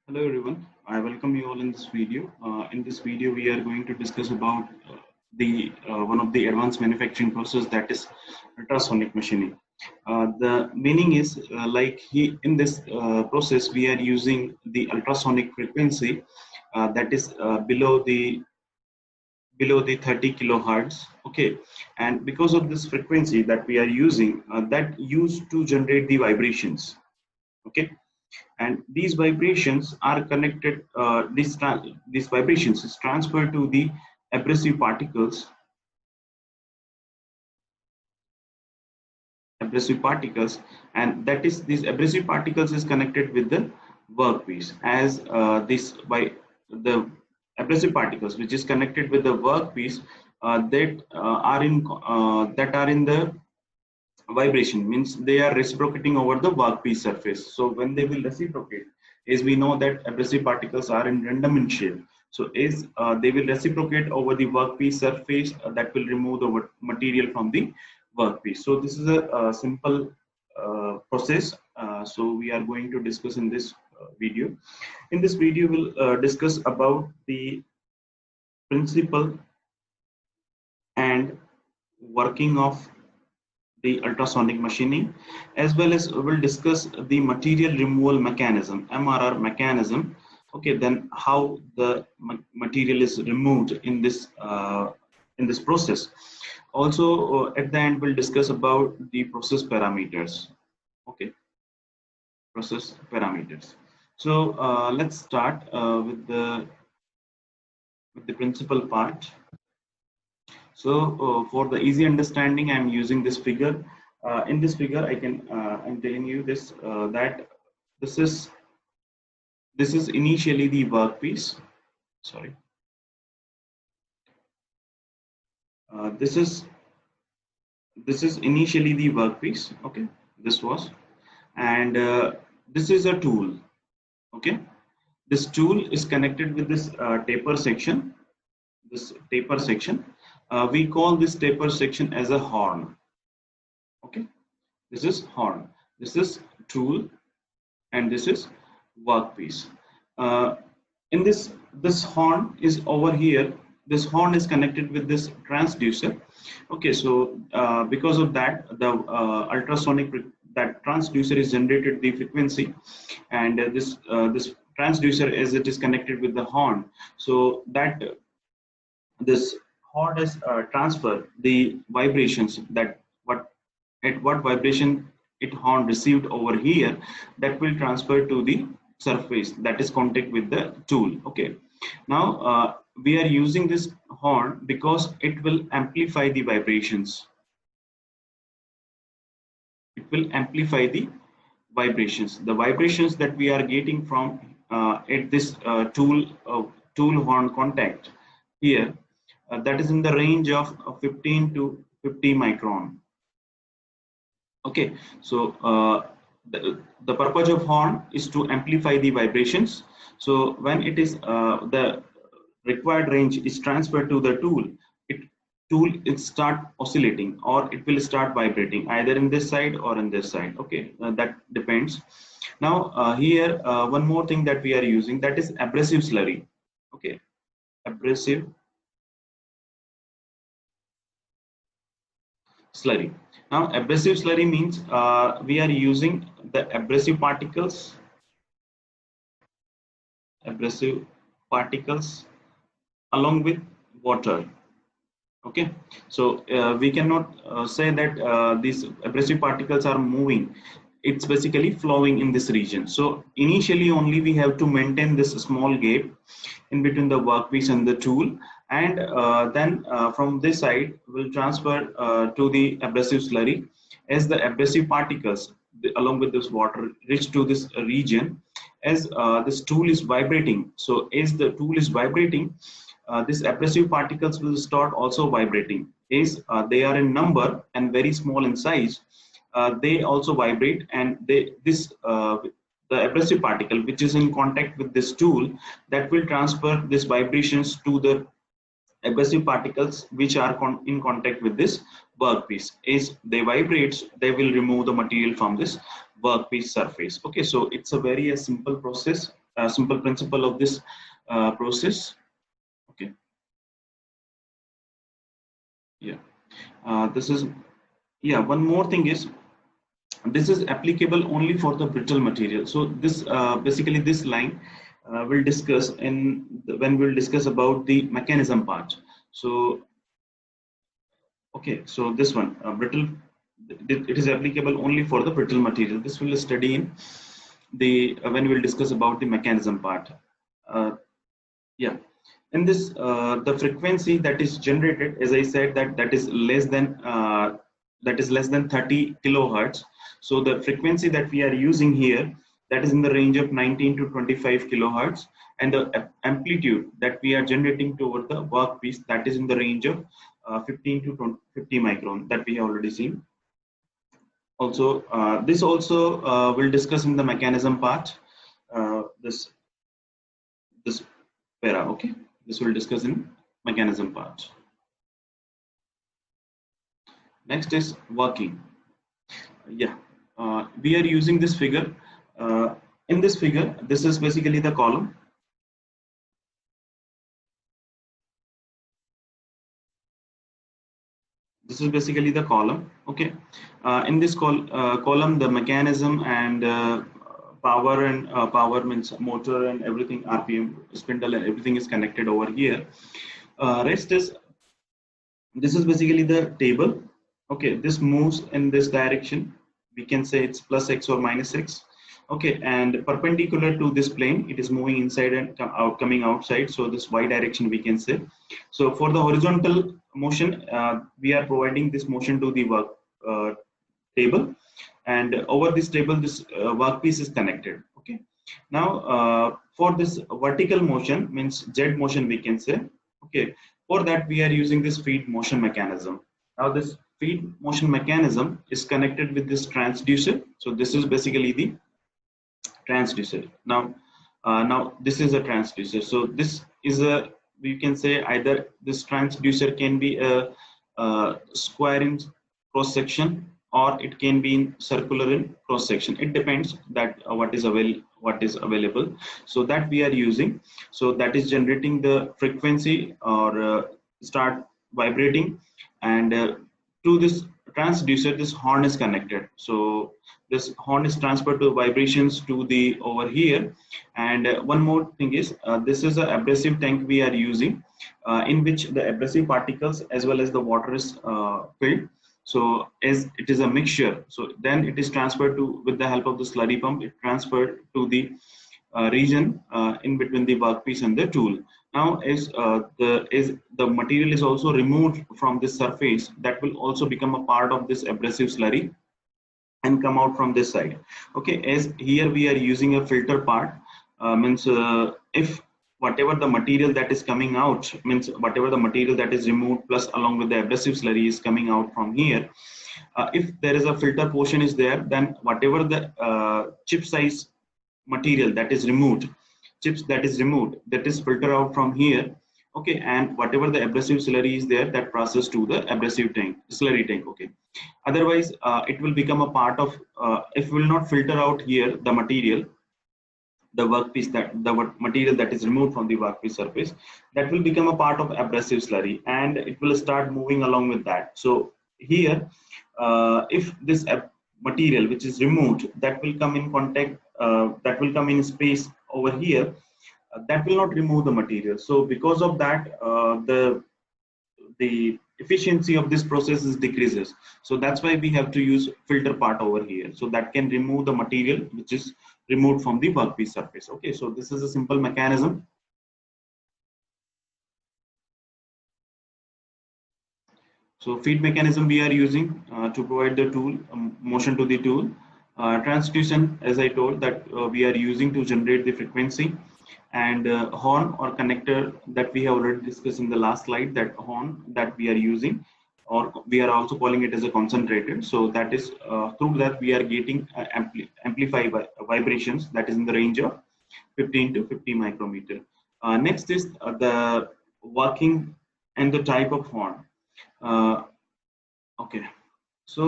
Hello everyone, I welcome you all in this video. In this video, we are going to discuss about the one of the advanced manufacturing process, that is ultrasonic machining. The meaning is in this process we are using the ultrasonic frequency that is below the 30 kilohertz. Okay, and because of this frequency that we are using, that used to generate the vibrations. Okay, and these vibrations are connected, these vibrations is transferred to the abrasive particles, and that is, these abrasive particles is connected with the workpiece, as this by the abrasive particles which is connected with the workpiece, that are in the vibration, means they are reciprocating over the workpiece surface. So when they will reciprocate, as we know that abrasive particles are in random in shape, so as they will reciprocate over the workpiece surface, that will remove the material from the workpiece. So this is a simple process. So we are going to discuss in this video. In this video, we'll discuss about the principle and working of the ultrasonic machining, as well as we will discuss the material removal mechanism, MRR mechanism. Okay, then how the material is removed in this process. Also, at the end, we'll discuss about the process parameters. Okay, process parameters. So let's start with the principal part. So for the easy understanding, I'm using this figure. In this figure, I'm telling you this that this is initially the workpiece. Sorry. This is initially the workpiece. Okay, this was, and this is a tool. Okay, this tool is connected with this taper section. This taper section. We call this taper section as a horn. Okay, this is horn, this is tool, and this is workpiece. In this horn is over here. This horn is connected with this transducer. Okay, so because of that, the ultrasonic, that transducer is generated the frequency, and this transducer, as it is connected with the horn, so that this horn is transfer the vibrations, that what vibration it horn received over here, that will transfer to the surface that is contact with the tool. Okay, now we are using this horn because it will amplify the vibrations. It will amplify the vibrations. The vibrations that we are getting from at this tool horn contact here, that is in the range of 15 to 50 micron. Okay, so the purpose of horn is to amplify the vibrations. So when it is the required range is transferred to the tool, it start oscillating, or it will start vibrating either in this side or in this side. Okay, that depends. Now here one more thing that we are using, that is abrasive slurry. Okay, abrasive slurry. Now abrasive slurry means we are using the abrasive particles along with water. Okay, so we cannot say that these abrasive particles are moving. It's basically flowing in this region. So initially only we have to maintain this small gap in between the workpiece and the tool, and then from this side we'll transfer to the abrasive slurry, as the abrasive particles along with this water reach to this region, as this tool is vibrating. So as the tool is vibrating, these abrasive particles will start also vibrating, as they are in number and very small in size. They also vibrate, and the abrasive particle which is in contact with this tool, that will transfer these vibrations to the abrasive particles which are in contact with this workpiece. As they vibrate, they will remove the material from this workpiece surface. Okay, so it's a very simple process. simple principle of this process. Okay. Yeah. This is, yeah, one more thing is, this is applicable only for the brittle material. So this basically this line will discuss when we'll discuss about the mechanism part. So okay, so this one brittle, it is applicable only for the brittle material. This will study in the when we'll discuss about the mechanism part. Uh, yeah, in this the frequency that is generated, as I said, that is less than 30 kilohertz. So the frequency that we are using here, that is in the range of 19 to 25 kilohertz, and the amplitude that we are generating toward the workpiece, that is in the range of 15 to 50 micron, that we have already seen. Also, this also we'll discuss in the mechanism part. This para, okay. This will discuss in mechanism part. Next is working. Yeah, we are using this figure. In this figure, this is basically the column. This is basically the column. Okay. In this column, the mechanism and power and power means motor and everything, RPM, spindle, and everything is connected over here. Rest is, this is basically the table. Okay, this moves in this direction. We can say it's plus x or minus x. Okay, and perpendicular to this plane, it is moving inside and coming outside. So this y direction we can say. So for the horizontal motion, we are providing this motion to the work table, and over this table, this workpiece is connected. Okay. Now for this vertical motion, means Z motion, we can say. Okay. For that, we are using this feed motion mechanism. Now this feed motion mechanism is connected with this transducer. So this is basically the transducer. Now this is a transducer. So this is a, we can say, either this transducer can be a square in cross section, or it can be in circular in cross section. It depends that what is available. So that we are using. So that is generating the frequency or start vibrating, and to this transducer, this horn is connected. So this horn is transferred to vibrations to the over here. And one more thing is, this is an abrasive tank we are using, in which the abrasive particles as well as the water is filled. So as it is a mixture, so then it is transferred to, with the help of the slurry pump, it transferred to the region in between the workpiece and the tool. Now as the material is also removed from this surface, that will also become a part of this abrasive slurry and come out from this side. Okay, as here we are using a filter part, means if whatever the material that is coming out, means whatever the material that is removed plus along with the abrasive slurry is coming out from here, if there is a filter portion is there, then whatever the chip size material that is removed, chips that is removed, that is filtered out from here. Okay, and whatever the abrasive slurry is there, that process to the abrasive tank, slurry tank. Okay, otherwise it will become a part of, if will not filter out here the material, the workpiece, that the material that is removed from the workpiece surface, that will become a part of abrasive slurry, and it will start moving along with that. So here, if this material which is removed, that will come in contact, that will come in space over here, that will not remove the material. So because of that, the efficiency of this process is decreases. So that's why we have to use filter part over here, so that can remove the material which is removed from the workpiece surface. Okay, so this is a simple mechanism. So feed mechanism we are using to provide the tool, motion to the tool. Transduction, as I told, that we are using to generate the frequency, and horn or connector that we have already discussed in the last slide, that horn that we are using, or we are also calling it as a concentrator. So that is through that we are getting amplified vibrations that is in the range of 15 to 50 micrometer. Next is the working and the type of horn. Okay, So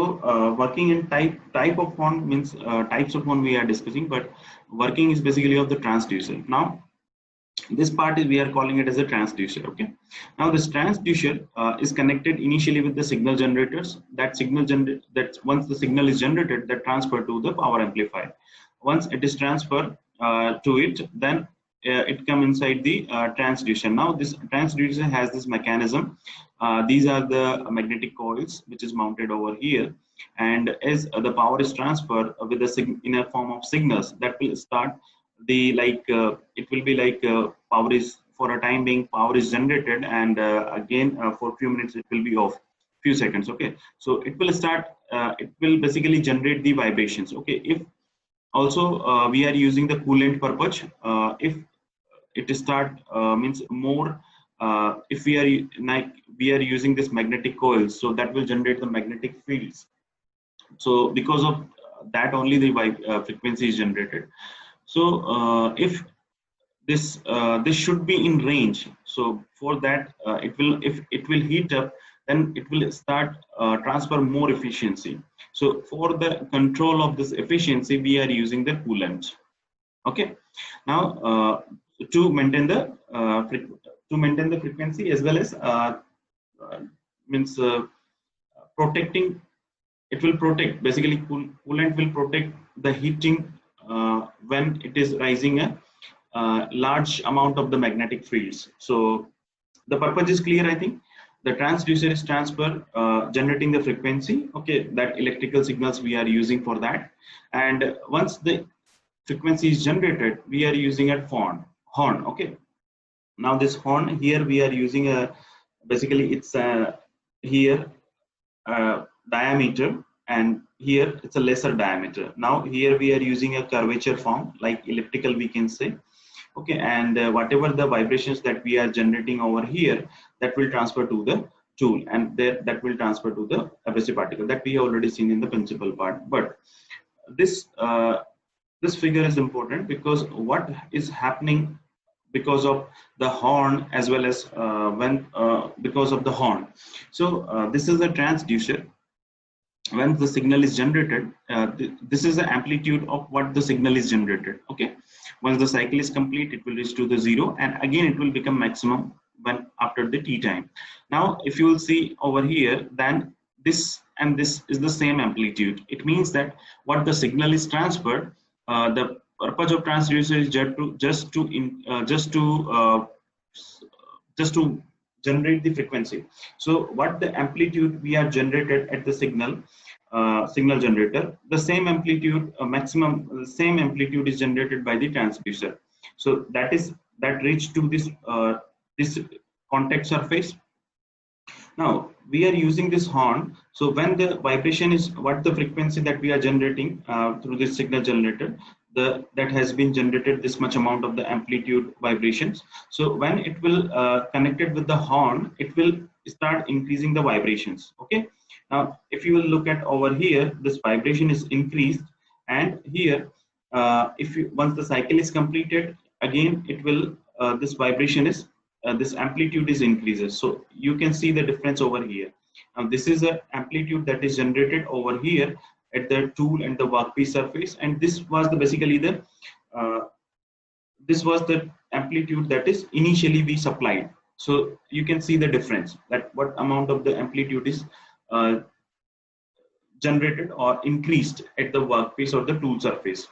working in type of horn means types of horn we are discussing, but working is basically of the transducer. Now this part is, we are calling it as a transducer. Okay, now this transducer is connected initially with the signal generators. That once the signal is generated, that transfer to the power amplifier. Once it is transferred to it, then it come inside the transducer. Now this transducer has this mechanism. These are the magnetic coils which is mounted over here, and as the power is transferred with in a form of signals, that will start the it will be power is, for a time being, power is generated, and again for few minutes it will be off, few seconds. Okay, so it will start, it will basically generate the vibrations. Okay, if also we are using the coolant purpose, if it start means more, if we are we are using this magnetic coils, so that will generate the magnetic fields. So because of that only the frequency is generated. So if this should be in range, so for that it will, if it will heat up, then it will start transfer more efficiency. So for the control of this efficiency, we are using the coolant. Okay, now to maintain the frequency, as well as means protecting, it will protect, basically coolant will protect the heating when it is rising a large amount of the magnetic fields. So the purpose is clear, I think. The transducer is transfer generating the frequency. Okay, that electrical signals we are using for that, and once the frequency is generated, we are using a horn. Okay, now this horn here we are using a, basically it's a here diameter, and here it's a lesser diameter. Now here we are using a curvature form, like elliptical we can say. Okay, and whatever the vibrations that we are generating over here, that will transfer to the tool, and there that will transfer to the abrasive particle, that we have already seen in the principal part. But this this figure is important, because what is happening because of the horn, as well as because of the horn. So this is a transducer. When the signal is generated, this is the amplitude of what the signal is generated. Okay, once the cycle is complete, it will reach to the 0, and again it will become maximum when after the t time. Now if you will see over here, then this and this is the same amplitude. It means that what the signal is transferred, the purpose of transducer is just to generate the frequency. So what the amplitude we are generated at the signal generator, the same amplitude, maximum same amplitude is generated by the transducer. So that reach to this this contact surface. Now we are using this horn. So when the vibration is, what the frequency that we are generating through this signal generator, that has been generated this much amount of the amplitude vibrations. So when it will connected with the horn, it will start increasing the vibrations. Okay, now if you will look at over here, this vibration is increased, and here if you, once the cycle is completed, again it will this vibration is this amplitude is increases. So you can see the difference over here. Now this is the amplitude that is generated over here at the tool and the workpiece surface, and this was the basically the this was the amplitude that is initially we supplied. So you can see the difference, that what amount of the amplitude is generated or increased at the workpiece or the tool surface.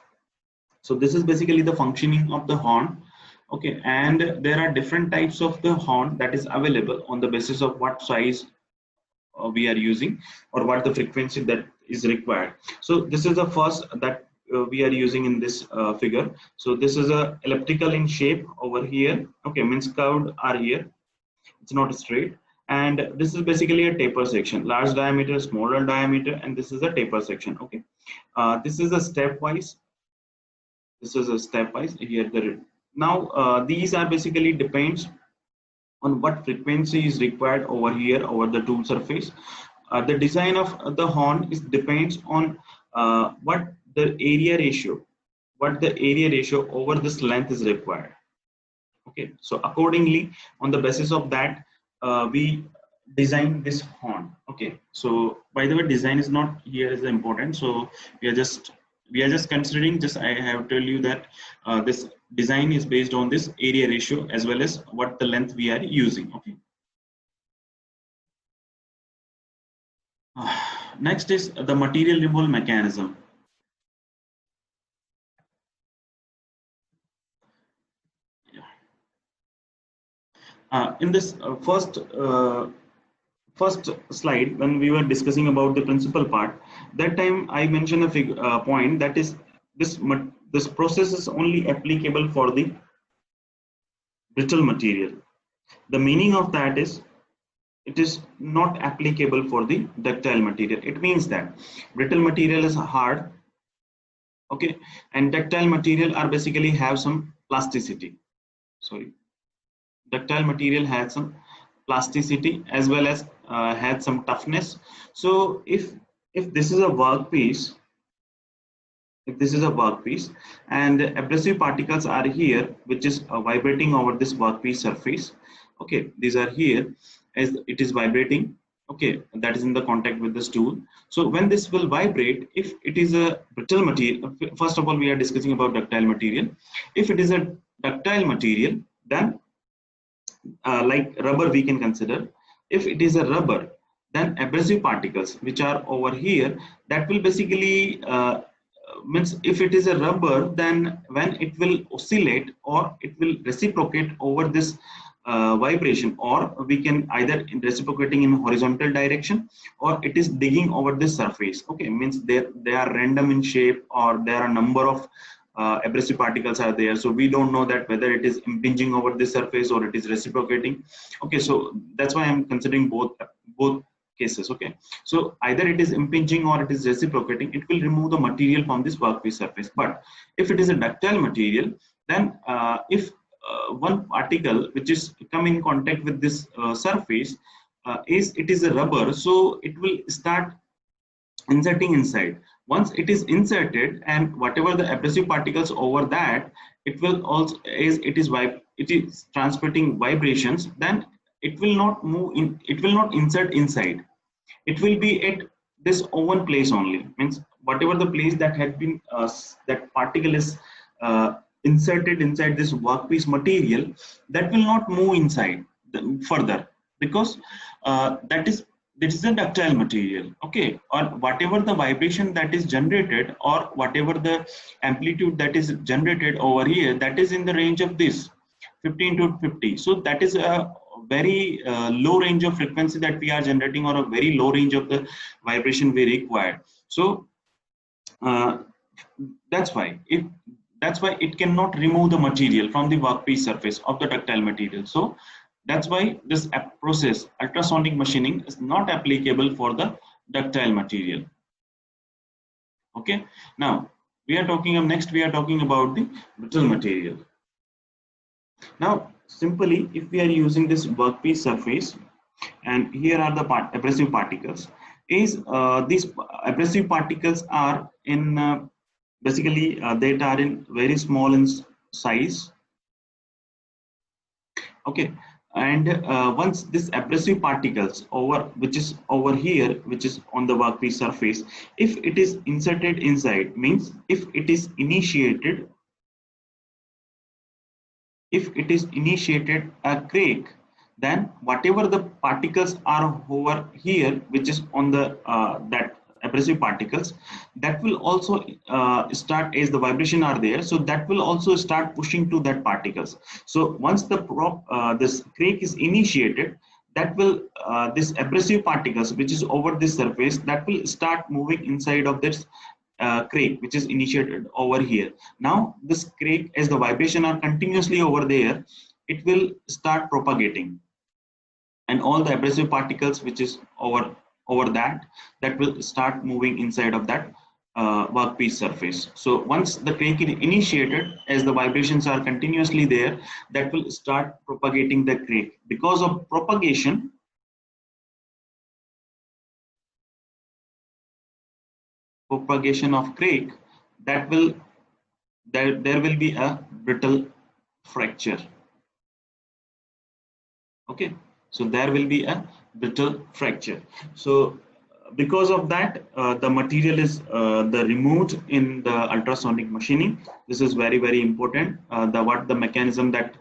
So this is basically the functioning of the horn. Okay, and there are different types of the horn that is available on the basis of what size we are using, or what the frequency that is required. So this is the first that we are using in this figure. So this is a elliptical in shape over here. Okay, means curved are here, it's not straight, and this is basically a taper section, large diameter, smaller diameter, and this is a taper section. Okay, this is a stepwise. This is a stepwise here. Now these are basically depends on what frequency is required over here over the tool surface. The design of the horn is depends on what the area ratio over this length is required. Okay, so accordingly, on the basis of that, we design this horn. Okay, so by the way, design is not here is important. So we are just considering, just I have told you that this design is based on this area ratio as well as what the length we are using. Okay. Next is the material removal mechanism. In this first slide, when we were discussing about the principal part, that time I mentioned a point, that is this process is only applicable for the brittle material. The meaning of that is it is not applicable for the ductile material. It means that brittle material is hard, okay, and ductile material are basically have some plasticity. Sorry, ductile material has some plasticity as well as had some toughness. So if this is a workpiece, if this is a workpiece and abrasive particles are here, which is vibrating over this workpiece surface, okay, these are here as it is vibrating, okay, that is in the contact with the stool. So when this will vibrate, if it is a brittle material, first of all we are discussing about ductile material. If it is a ductile material, then like rubber we can consider. If it is a rubber, then abrasive particles which are over here, that will basically means if it is a rubber, then when it will oscillate or it will reciprocate over this vibration, or we can either in reciprocating in horizontal direction or it is digging over this surface. Okay, means they are random in shape, or there are a number of abrasive particles are there, so we don't know that whether it is impinging over this surface or it is reciprocating. Okay, so that's why I'm considering both cases. Okay, so either it is impinging or it is reciprocating, it will remove the material from this workpiece surface. But if it is a ductile material, then if one particle which is come in contact with this surface, it is a rubber, so it will start inserting inside. Once it is inserted, and whatever the abrasive particles over that, it will also, as it is transmitting vibrations, then it will not move in, it will not insert inside, it will be at this open place only. Means whatever the place that had been that particle is inserted inside this workpiece material, that will not move inside further, because that is a ductile material. Okay, or whatever the vibration that is generated, or whatever the amplitude that is generated over here, that is in the range of this 15 to 50. So that is a very low range of frequency that we are generating, or a very low range of the vibration we require. So uh, that's why it cannot remove the material from the workpiece surface of the ductile material. So that's why this process, ultrasonic machining, is not applicable for the ductile material. Okay, now we are talking about the brittle material. Now simply, if we are using this workpiece surface, and here are the abrasive particles, is these abrasive particles are in basically they are in very small in size. Okay, and once this abrasive particles over, which is over here, which is on the workpiece surface, if it is inserted inside, means if it is initiated a crack, then whatever the particles are over here, which is on the that abrasive particles, that will also start, as the vibration are there, so that will also start pushing to that particles. So once the this crack is initiated, that will this abrasive particles which is over this surface, that will start moving inside of this crack which is initiated over here. Now this crack, as the vibration are continuously over there, it will start propagating, and all the abrasive particles which is over that will start moving inside of that workpiece surface. So once the crack is initiated, as the vibrations are continuously there, that will start propagating the crack. Because of propagation of crack, that will there will be a brittle fracture. Okay, So there will be a brittle fracture. So because of that, the material is the removed in the ultrasonic machining. This is very important. The mechanism that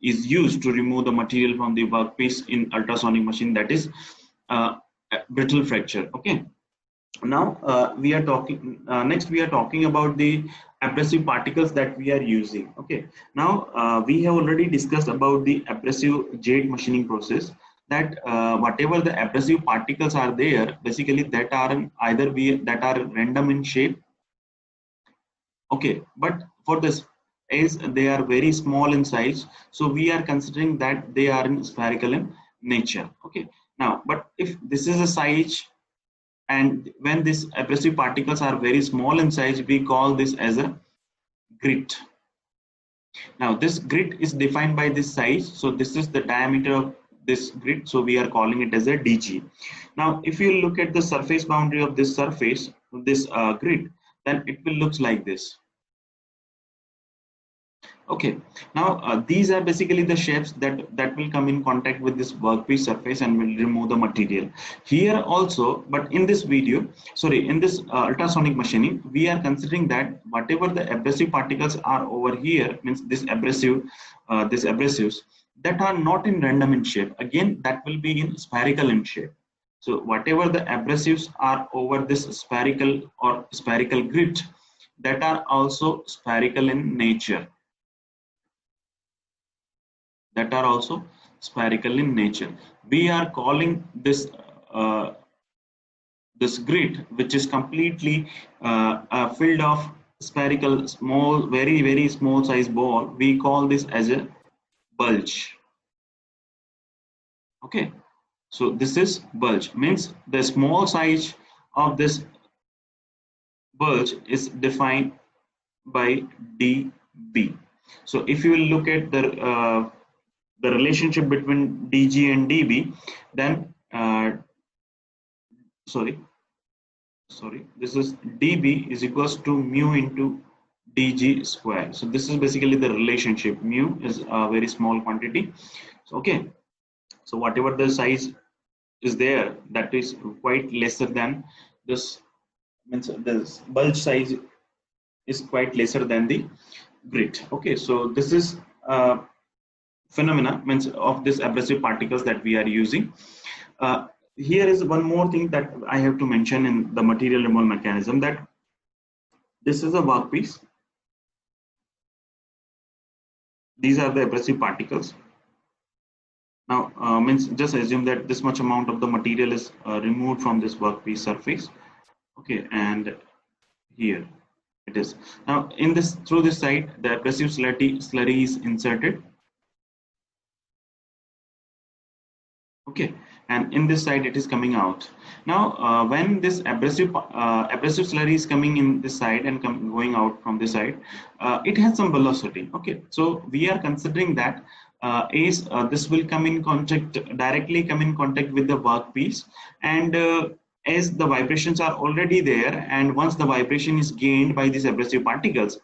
is used to remove the material from the workpiece in ultrasonic machine, that is brittle fracture. Okay. Now we are talking next we are talking about the abrasive particles that we are using. Okay, now we have already discussed about the abrasive jet machining process, that whatever the abrasive particles are there, basically that are either that are random in shape. Okay, but for this, as they are very small in size, so we are considering that they are in spherical in nature. Okay, now but if this is a size, and when these abrasive particles are very small in size, we call this as a grit. Now this grit is defined by this size, so this is the diameter of this grit, so we are calling it as a dg. Now if you look at the surface boundary of this surface, this grit, then it will look like this. Okay, now these are basically the shapes that will come in contact with this workpiece surface and will remove the material here also. But in this video, sorry, in this ultrasonic machining, we are considering that whatever the abrasive particles are over here, means this abrasives that are not in random in shape, again that will be in spherical in shape. So whatever the abrasives are over this spherical or spherical grit, that are also spherical in nature, that are also spherical in nature. We are calling this this grid, which is completely filled of spherical, small, very small size ball. We call this as a bulge. Okay, so this is bulge, means the small size of this bulge is defined by dB. So if you will look at the relationship between dg and dB, then sorry, this is dB is equals to mu into dg square. So this is basically the relationship. Mu is a very small quantity. So okay, so whatever the size is there, that is quite lesser than this, means this bulge size is quite lesser than the grit. Okay, so this is phenomena, means of this abrasive particles that we are using. Here is one more thing that I have to mention in the material removal mechanism, that this is a workpiece. These are the abrasive particles. Now means just assume that this much amount of the material is removed from this workpiece surface. Okay, and here it is. Now in this, through this side, the abrasive slurry is inserted. Okay, and in this side it is coming out. Now when this abrasive slurry is coming in this side and going out from this side, it has some velocity. Okay, so we are considering that this will come in contact, directly come in contact with the workpiece, and as the vibrations are already there, and once the vibration is gained by these abrasive particles,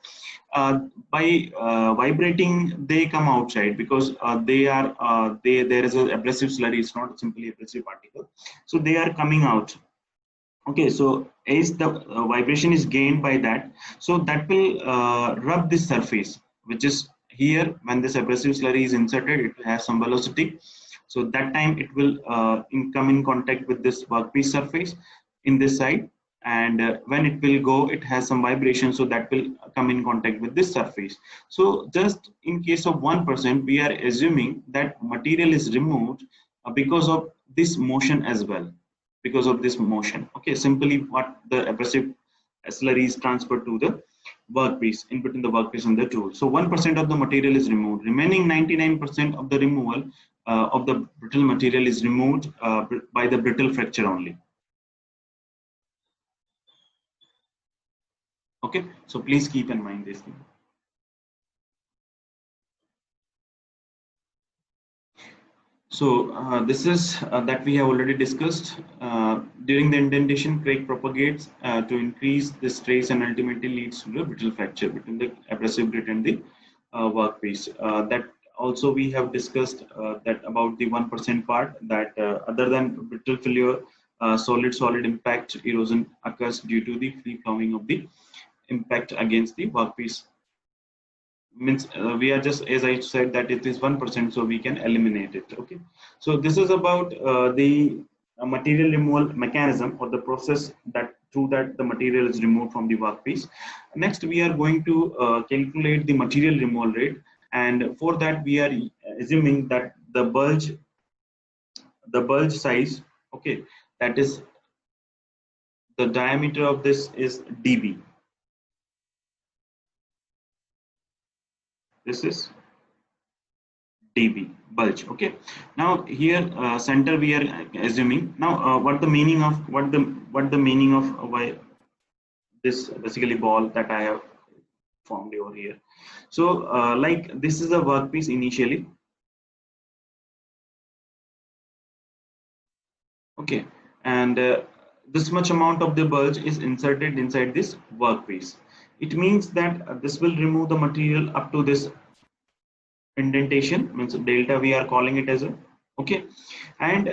by vibrating, they come outside, because there is an abrasive slurry. It's not simply abrasive particle, so they are coming out. Okay, so as the vibration is gained by that, so that will rub this surface, which is here. When this abrasive slurry is inserted, it will have some velocity, so that time it will come in contact with this workpiece surface in this side, and when it will go, it has some vibration, so that will come in contact with this surface. So just in case of 1%, we are assuming that material is removed because of this motion as well, because of this motion. Okay, simply what the abrasive slurry is transferred to the workpiece, in between the workpiece and the tool. So 1% of the material is removed. Remaining 99% of the removal of the brittle material is removed by the brittle fracture only. Okay, so please keep in mind this thing. So this is that we have already discussed. During the indentation, crack propagates to increase the stress and ultimately leads to the brittle fracture between the abrasive grit and the workpiece. That also we have discussed that about the 1% part, that other than brittle failure, solid-solid impact erosion occurs due to the free flowing of the impact against the workpiece. Means we are just, as I said, that it is 1%, so we can eliminate it. Okay, so this is about the material removal mechanism, or the process that through that the material is removed from the workpiece. Next, we are going to calculate the material removal rate, and for that we are assuming that the bulge size, okay, that is the diameter of this is dB. This is dB bulge. Okay, now here center we are assuming. Now what the meaning of why this basically ball that I have formed over here. So like this is a workpiece initially. Okay, and this much amount of the bulge is inserted inside this workpiece. It means that this will remove the material up to this indentation, means delta we are calling it as a, okay, and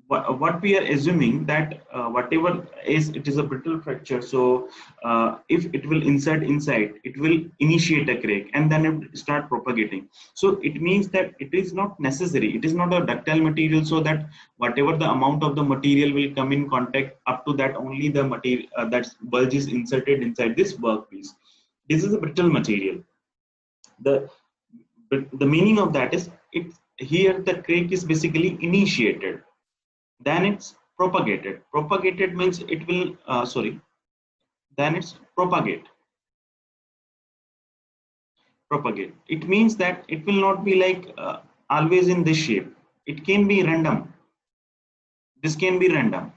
what we are assuming that whatever is, it is a brittle fracture, so if it will insert inside, it will initiate a crack and then it start propagating. So it means that it is not necessary, it is not a ductile material, so that whatever the amount of the material will come in contact, up to that only the material that bulge is inserted inside this workpiece. This is a brittle material. The meaning of that is, it here the crack is basically initiated, then it's propagated means it will then it's propagate. It means that it will not be like always in this shape, it can be random, this can be random.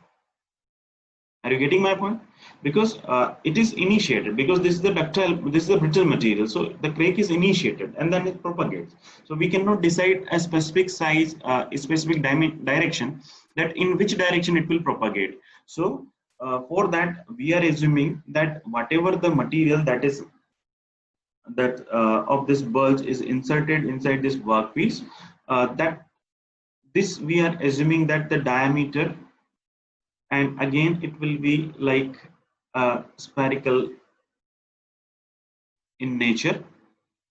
Are you getting my point? Because it is initiated, because this is the brittle material, so the crack is initiated and then it propagates. So we cannot decide a specific size, a specific direction, that in which direction it will propagate. So for that we are assuming that whatever the material that is of this bulge is inserted inside this workpiece, that this we are assuming that the diameter, and again it will be like spherical in nature.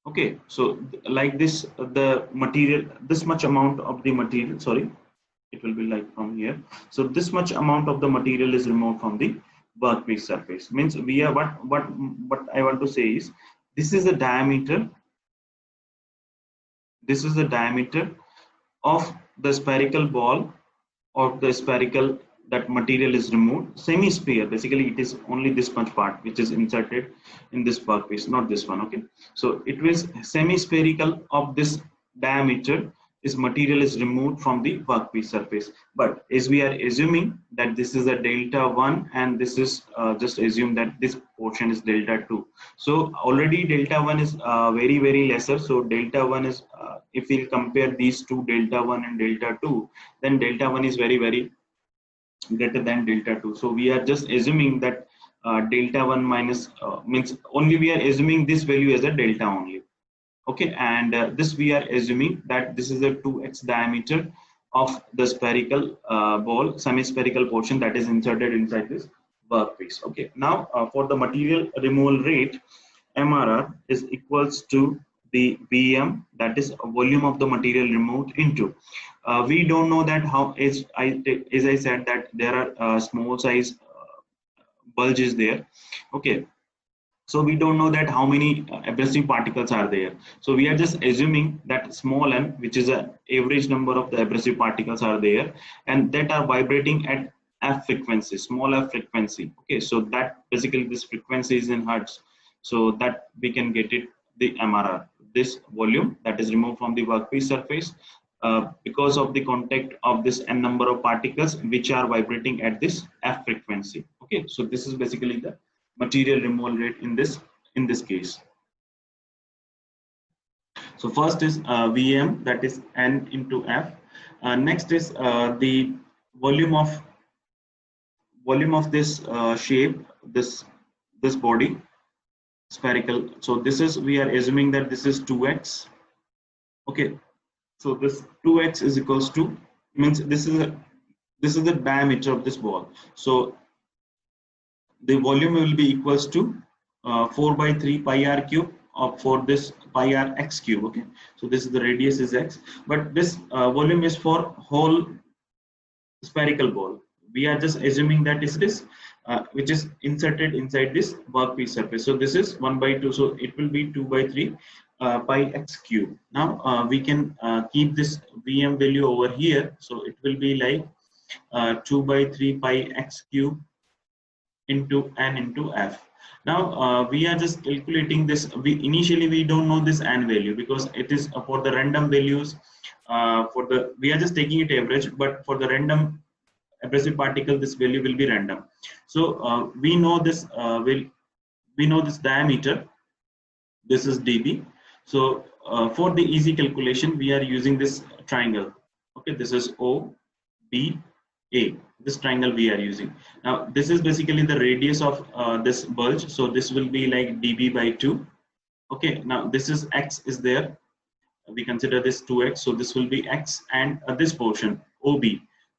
Okay, so like this, the material, this much amount of the material, sorry, it will be like from here. So this much amount of the material is removed from the workpiece surface. Means we are what I want to say is, this is the diameter. This is the diameter of the spherical ball, of the spherical that material is removed. Semi-sphere, basically it is only this much part which is inserted in this workpiece, not this one. Okay, so it was semi-spherical of this diameter, this material is removed from the workpiece surface. But as we are assuming that this is a delta 1, and this is just assume that this portion is delta 2. So already delta 1 is very lesser. So delta 1 is if we compare these two, delta 1 and delta 2, then delta 1 is very greater than delta 2. So we are just assuming that delta 1 minus means only we are assuming this value as a delta only. Okay, and this we are assuming that this is a 2x diameter of the spherical ball, semi-spherical portion that is inserted inside this workpiece. Okay, now for the material removal rate, MRR is equals to the VM, that is volume of the material removed, into we don't know that how, as I said, that there are small size bulges there. Okay, so we don't know that how many abrasive particles are there. So we are just assuming that small n, which is an average number of the abrasive particles, are there, and that are vibrating at f frequency, small f frequency. Okay, so that basically this frequency is in hertz, so that we can get it the MRR, this volume that is removed from the workpiece surface because of the contact of this n number of particles which are vibrating at this f frequency. Okay, so this is basically the material removal rate in this case. So first is VM, that is n into f. Next is the volume of this shape, this body, spherical. So this is, we are assuming that this is 2x, Okay, so this 2x is equals to, means this is the diameter of this ball. So the volume will be equals to 4 by 3 pi r cube of for this pi r x cube. Okay, so this is the radius is x, but this volume is for whole spherical ball. We are just assuming that is this which is inserted inside this workpiece surface. So this is 1 by 2, so it will be 2 by 3 pi x cube. Now we can keep this Vm value over here, so it will be like 2 by 3 pi x cube into n into f. Now we are just calculating this. Initially we don't know this n value because it is for the random values. For the we are just taking it average, but for the random abrasive particle this value will be random. So we know this we know this diameter. This is dB. So for the easy calculation we are using this triangle. Okay, this is O B A, this triangle we are using. Now this is basically the radius of this bulge, so this will be like dB by 2. Okay, now this is x is there, we consider this 2x, so this will be x, and this portion OB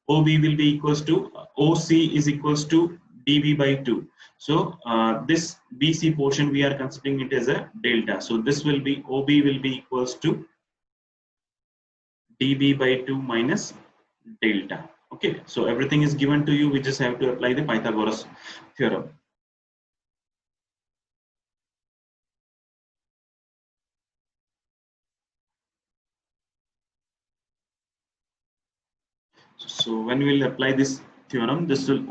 will be equals to OC is equals to dB by 2. So this BC portion we are considering it as a delta, so this will be OB will be equals to dB by 2 minus delta. Okay, so everything is given to you, we just have to apply the Pythagoras theorem. So when we will apply this theorem, this will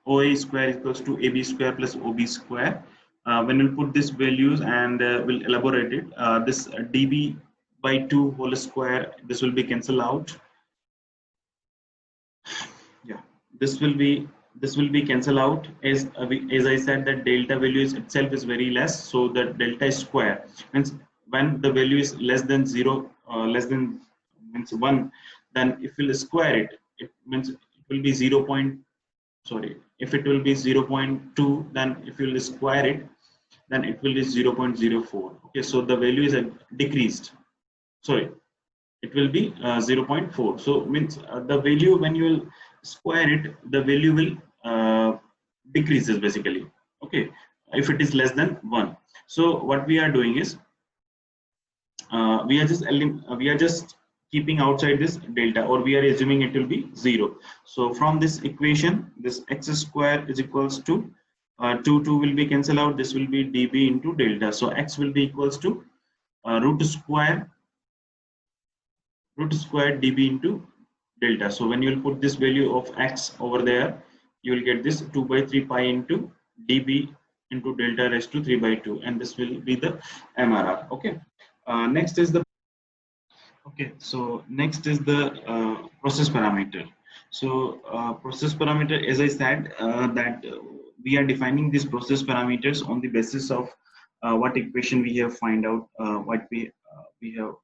OA square equals to AB square plus OB square. When we'll put these values and we'll elaborate it, this dB by 2 whole square, this will be cancelled out. Yeah, this will be cancelled out, as I said that delta value is itself is very less, so the delta is square means when the value is less than 0, less than means 1, then if we'll square it, it means it will be 0. Sorry, if it will be 0.2, then if you will square it, then it will be 0.04. Okay, so the value is decreased. Sorry, it will be 0.4. So means the value when you will square it, the value will decreases basically. Okay, if it is less than 1. So what we are doing is we are just keeping outside this delta, or we are assuming it will be 0. So from this equation, this x square is equals to 2 will be cancelled out, this will be dB into delta. So x will be equals to root square dB into delta. So when you will put this value of x over there, you will get this 2 by 3 pi into dB into delta raised to 3 by 2, and this will be the MRR. Okay, next is the process parameter. So process parameter, as I said, that we are defining these process parameters on the basis of what equation we have find out, what we have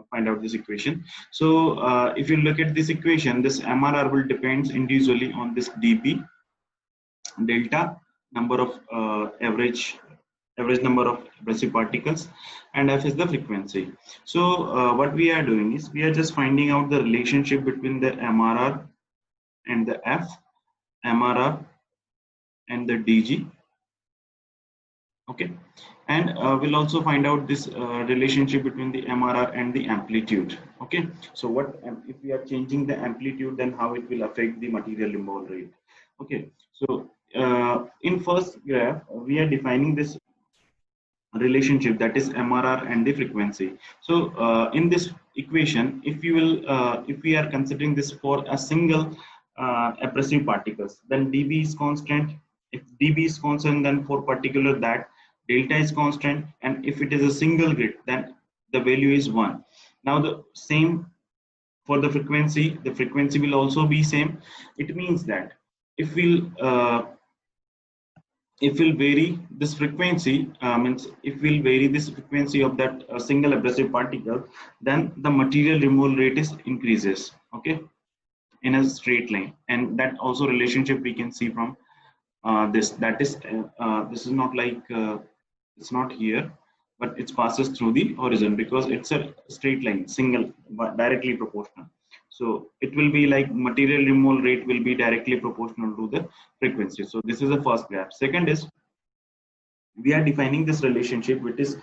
find out this equation. So if you look at this equation, this MRR will depends individually on this dB, delta, number of average number of abrasive particles, and f is the frequency. So what we are doing is we are just finding out the relationship between the MRR and the f, MRR and the DG. Okay, and we'll also find out this relationship between the MRR and the amplitude. Okay, so what if we are changing the amplitude, then how it will affect the material removal rate. Okay, so in first graph we are defining this relationship, that is MRR and the frequency. So in this equation, if you will if we are considering this for a single abrasive particles, then dB is constant. If dB is constant, then for particular that delta is constant, and if it is a single grid, then the value is 1. Now the same for the frequency will also be same. It means that if we'll vary this frequency, means if we'll vary this frequency of that single abrasive particle, then the material removal rate is increases. Okay, in a straight line, and that also relationship we can see from this. That is this is not like it's not here. but it passes through the horizon because it's a straight line, single, directly proportional. So it will be like material removal rate will be directly proportional to the frequency. So this is the first graph. Second is, we are defining this relationship, which is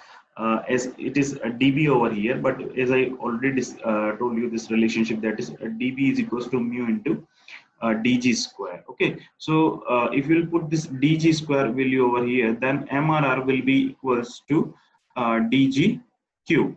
as it is a dB over here, but as I already told you, this relationship, that is dB is equals to mu into dg square. Okay, so if you will put this dg square value over here, then MRR will be equals to dg cube.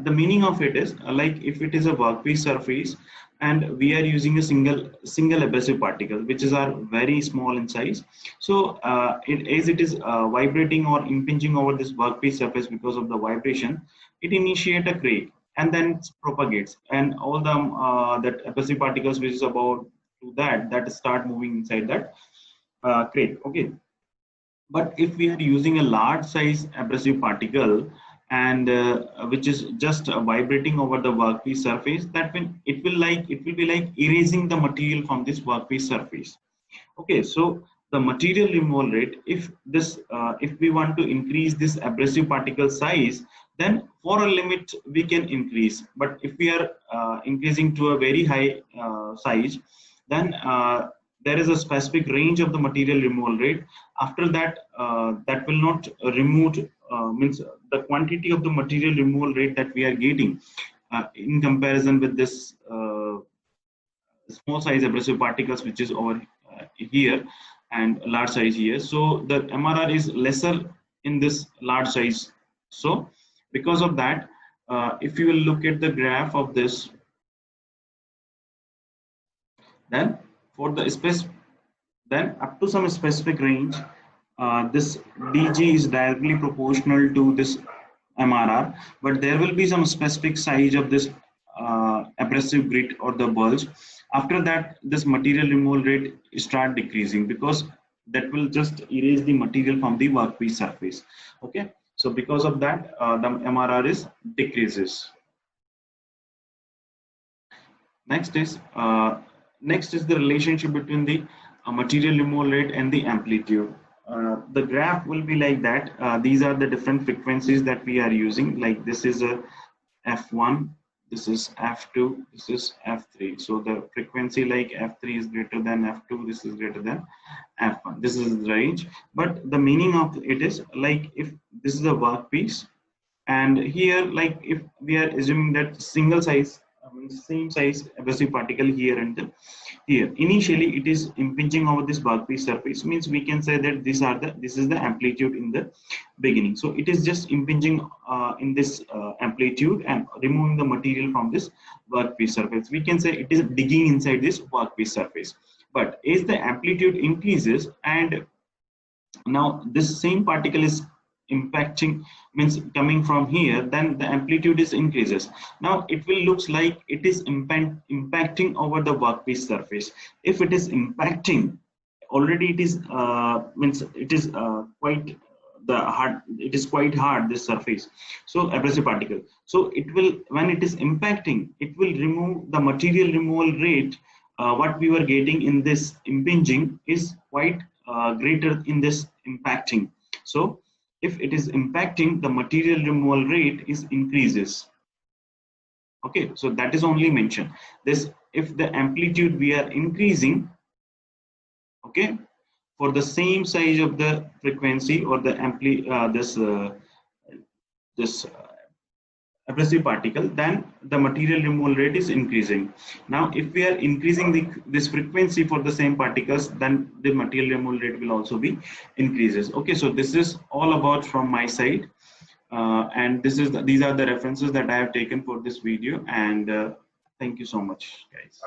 The meaning of it is like if it is a workpiece surface and we are using a single abrasive particle, which is are very small in size. So as it is vibrating or impinging over this workpiece surface, because of the vibration, it initiate a crack and then it propagates, and all the that abrasive particles which is about to that start moving inside that crack. Okay, but if we are using a large size abrasive particle and which is just vibrating over the workpiece surface, that will it will be like erasing the material from this workpiece surface. Okay, so the material removal rate, if we want to increase this abrasive particle size, then for a limit we can increase. But if we are increasing to a very high size, then there is a specific range of the material removal rate. After that, that will not remove, means the quantity of the material removal rate that we are getting in comparison with this small size abrasive particles, which is over here, and large size here. So the MRR is lesser in this large size. So because of that, if you will look at the graph of this, then for the space, then up to some specific range, this dg is directly proportional to this MRR, but there will be some specific size of this abrasive grit or the bulge. After that, this material removal rate start decreasing, because that will just erase the material from the workpiece surface. Okay, so because of that, the MRR is decreases. Next is the relationship between the material removal rate and the amplitude. The graph will be like that. These are the different frequencies that we are using. Like this is a F1, this is F2, this is F3. So the frequency like F3 is greater than F2, this is greater than F1. This is the range. But the meaning of it is like if this is a workpiece, and here like if we are assuming that single size, same size abrasive particle here and here, initially it is impinging over this workpiece surface, means we can say that this is the amplitude in the beginning. So it is just impinging in this amplitude and removing the material from this workpiece surface. We can say it is digging inside this workpiece surface. But as the amplitude increases and now this same particle is impacting, means coming from here, then the amplitude is increases. Now it will looks like it is impacting over the workpiece surface. If it is impacting, already it is means it is quite the hard, it is quite hard, this surface, so abrasive particle. So it will, when it is impacting, it will remove the material removal rate. What we were getting in this impinging is quite greater in this impacting. So if it is impacting, the material removal rate is increases. Okay, so that is only mentioned. This, if the amplitude we are increasing, okay, for the same size of the frequency or the this abrasive particle, then the material removal rate is increasing. Now if we are increasing this frequency for the same particles, then the material removal rate will also be increases. Okay, so this is all about from my side, and these are the references that I have taken for this video, and thank you so much, guys.